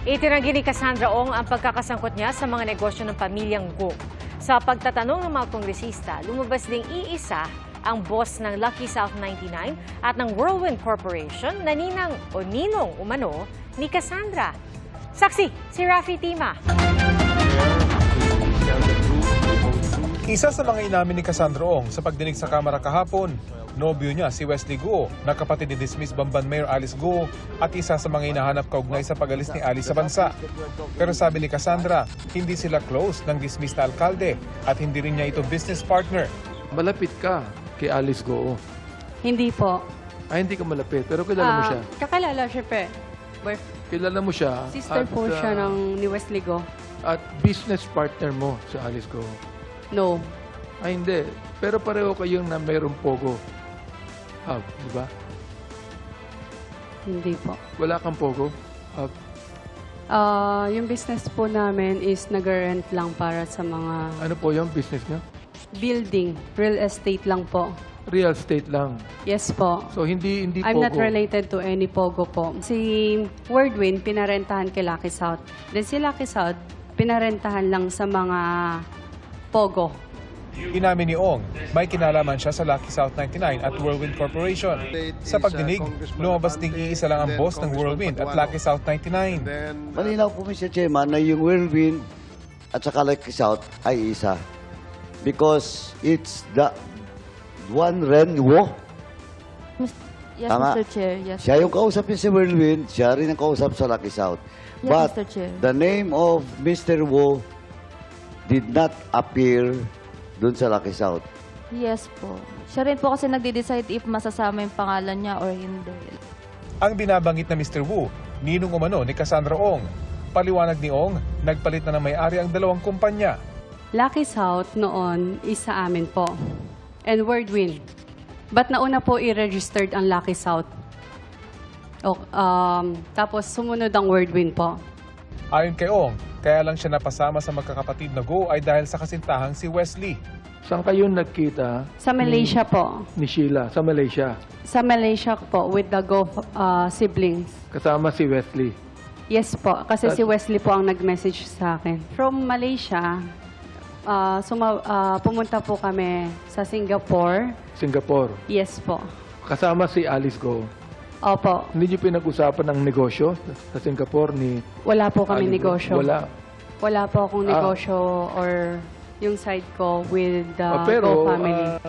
Itinanggi ni Cassandra Ong ang pagkakasangkot niya sa mga negosyo ng pamilyang Go. Sa pagtatanong ng mga kongresista, lumabas ding iisa ang boss ng Lucky South 99 at ng Whirlwind Corporation na ninang o ninong umano ni Cassandra. Saksi, si Rafi Tima. Isa sa mga inamin ni Cassandra Ong sa pagdinig sa Kamara kahapon, nobyo niya si Wesley Guo, na kapatid ni dismissed Bamban Mayor Alice Guo at isa sa mga hinahanap kaugnay sa pag-alis ni Alice sa bansa. Pero sabi ni Cassandra, hindi sila close ng dismissed na alkalde at hindi rin niya ito business partner. Malapit ka kay Alice Guo? Hindi po. Ay, hindi ka malapit, pero kilala mo siya? Kakilala siya, Kilala mo siya? Sister po siya ng ni Wesley Go. At business partner mo sa Alice Guo? No. Ay, hindi. Pero pareho kayong na mayroong Pogo Hub, di ba? Hindi po. Wala kang Pogo Hub? Yung business po namin is nag-rent lang para sa mga Ano po yung business niya? building, real estate lang po. Real estate lang. Yes po. So, hindi I'm Pogo. not related to any Pogo po. Si Whirlwind, pinarentahan kay Lucky South. Then si Lucky South, pinarentahan lang sa mga Pogo. Inamin ni Ong, may kinalaman siya sa Lucky South 99 at Whirlwind Corporation. Sa pagdinig, lumabas ding iisa lang ang boss ng Whirlwind at Lucky South 99. Malinaw po, Mr. Chairman, na yung Whirlwind at saka Lucky South ay isa. Because it's the one Ren Wo. Yes, Tama. Mr. Chair. Yes. Siya yung kausap niya si Whirlwind, siya rin ang kausap sa Lucky South. Yes, But Mr. Chair. the name of Mr. Wo did not appear dun sa Lucky South. Yes po. Siya rin po kasi nagde-decide if masasama yung pangalan niya or hindi. Ang binabanggit na Mr. Wu, ninong umano ni Cassandra Ong. Paliwanag ni Ong, nagpalit na ng may-ari ang dalawang kumpanya. Lucky South noon is sa amin po. And Whirlwind. But nauna po i-registered ang Lucky South. Tapos sumunod ang Whirlwind po. Ayon kay Ong, kaya lang siya napasama sa magkakapatid na Go ay dahil sa kasintahang si Wesley. Saan kayo nagkita? Sa Malaysia po. Ni Sheila, sa Malaysia. Sa Malaysia po with the Go siblings. Kasama si Wesley. Yes po, kasi si Wesley po ang nag-message sa akin. From Malaysia, pumunta po kami sa Singapore. Singapore. Yes po. Kasama si Alice Go. Opo. Hindi niyo pinag-usapan ng negosyo sa Singapore ni Wala po kami Alice Go? negosyo. Wala. Wala po akong negosyo or yung side ko with the Pero, Go family.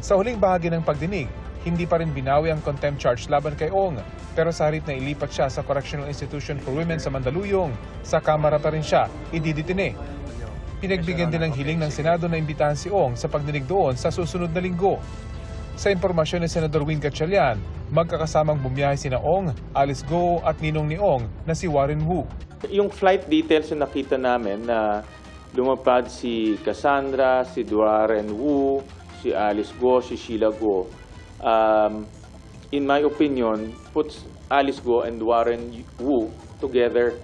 Sa huling bahagi ng pagdinig, hindi pa rin binawi ang contempt charge laban kay Ong. Pero sa halip na ilipat siya sa Correctional Institution for Women sa Mandaluyong, sa Kamara pa rin siya ididitine. Pinagbigyan din ng hiling ng Senado na imbitahan si Ong sa pagdinig doon sa susunod na linggo. Sa impormasyon ni Senador Win Gatchalian, magkakasamang bumiyahe sina Ong, Alice Go at ninong ni Ong na si Warren Wu. Yung flight details na nakita namin na lumapad si Cassandra, si Warren Wu, si Alice Go, si Sheila Go, in my opinion, puts Alice Go and Warren Wu together.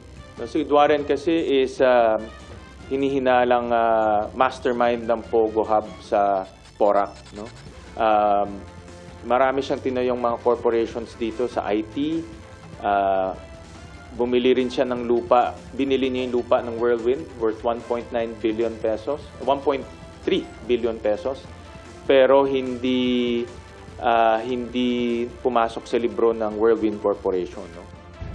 Si Warren kasi is hinihinalang mastermind ng Pogo Hub sa Porac. No? Marami siyang tinayong mga corporations dito sa IT. Bumili rin siya ng lupa. Binili niya yung lupa ng Whirlwind worth 1.9 billion pesos. 1.3 billion pesos. Pero hindi pumasok sa libro ng Whirlwind Corporation. No?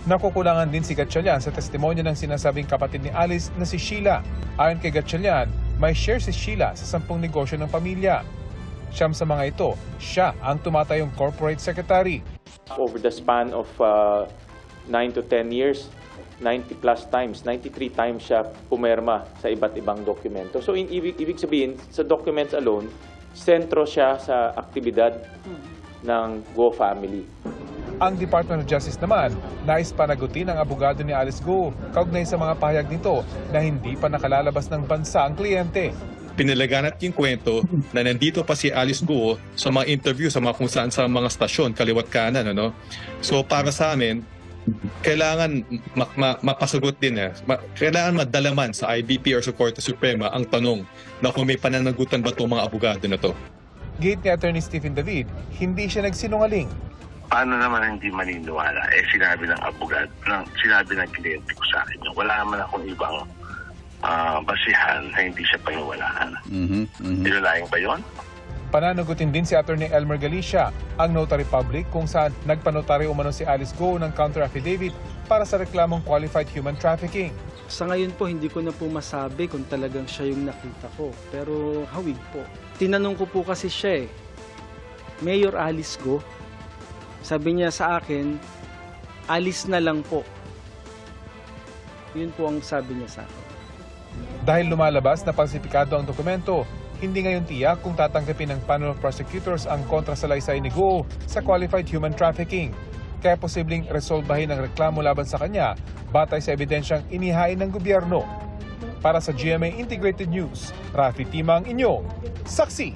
Nakukulangan din si Gatchalian sa testimonya ng sinasabing kapatid ni Alice na si Sheila. Ayon kay Gatchalian, may share si Sheila sa 10 negosyo ng pamilya. Siyam sa mga ito, siya ang tumatayong corporate secretary. Over the span of 9 to 10 years, 90 plus times, 93 times siya pumirma sa iba't ibang dokumento. So ibig sabihin, sa documents alone, sentro siya sa aktibidad ng Go family. Ang Department of Justice naman, nais panagutin ang abogado ni Alice Go kaugnay sa mga pahayag nito na hindi pa nakalalabas ng bansa ang kliyente. Pinalaganap yung kwento na nandito pa si Alice Go sa mga interview sa mga kung saan sa mga stasyon, kaliwat kanan. Ano? So para sa amin, kailangan mapasagot din. Kailangan madalaman sa IBP or sa Korte Suprema ang tanong na kung may pananagutan ba itong mga abogado na to. Gate ni Attorney Stephen David, hindi siya nagsinungaling. paano naman hindi maniniwala? Sinabi ng abogado, sinabi ng kliyente ko sa akin, wala naman akong ibang basihan na hindi siya paniwalaan. Nilalaing ba yun? Pananagutin din si Atty. Elmer Galicia, ang notary public kung saan nagpanotaryo umano si Alice Go ng counter affidavit para sa reklamong qualified human trafficking. Sa ngayon po, hindi ko na po masabi kung talagang siya yung nakita ko. Pero hawig po. Tinanong ko po kasi siya Mayor Alice Go, sabi niya sa akin, alis na lang po. Yun po ang sabi niya sa akin. Dahil lumalabas na falsipikado ang dokumento, hindi ngayon tiyak kung tatanggapin ng panel of prosecutors ang kontrasalaysay ni Go sa qualified human trafficking. Kaya posibleng resolbahin ang reklamo laban sa kanya batay sa ebidensyang inihain ng gobyerno. Para sa GMA Integrated News, Rafi Timang inyo, saksi!